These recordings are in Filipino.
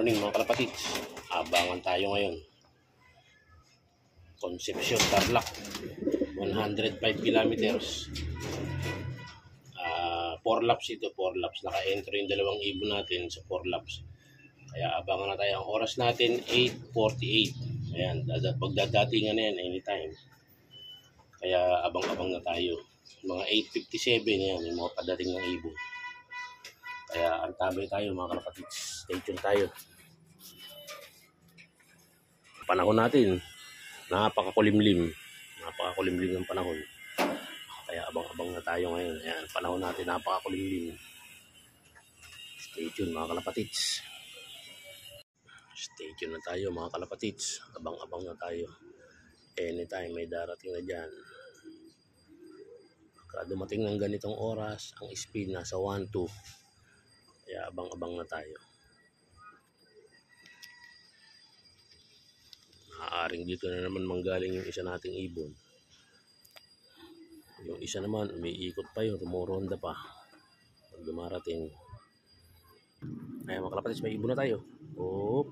morning mga kalapatids. Abangan tayo ngayon. Concepcion, Tarlac. 105 kilometers. 4 laps ito. 4 laps. Naka-entry yung dalawang ibon natin sa 4 laps. Kaya abangan na tayo. Ang oras natin 8:48. Ayan. Pagdadatingan na yan anytime. Kaya abang-abang na tayo. Mga 8:57 yan. Yung mga padating ng ibon. Kaya antabay tayo mga kalapatids. Stay tuned tayo. Panahon natin, napakakulimlim ng panahon. Kaya abang-abang na tayo ngayon. Ayan, panahon natin napakakulimlim. Stay tuned mga kalapatids. Stay tuned na tayo mga kalapatids. Abang-abang na tayo. Anytime may darating na dyan. Pagka dumating ng ganitong oras, ang speed nasa 1-2. Kaya abang-abang na tayo. Maaaring dito na naman manggaling yung isa nating ibon. Yung isa naman, umiikot pa yun, tumuronda pa. Pag dumarating. Ayan mga kalapatids, may ibon na tayo. Hop.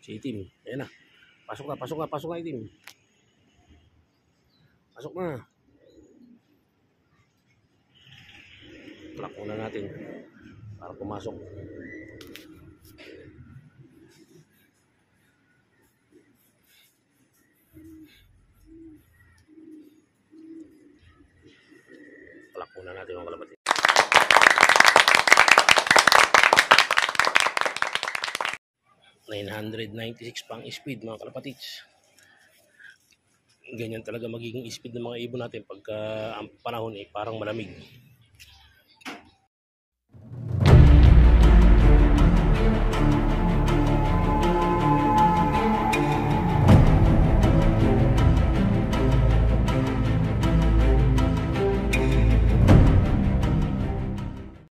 Si itim, ayan na. Pasok na itim. Pasok na. Plak muna natin para pumasok. Plak muna natin mga kalapatids. $996 pang speed mga kalapatids. Ganyan talaga magiging speed ng mga ibon natin pagka ang panahon ay parang malamig.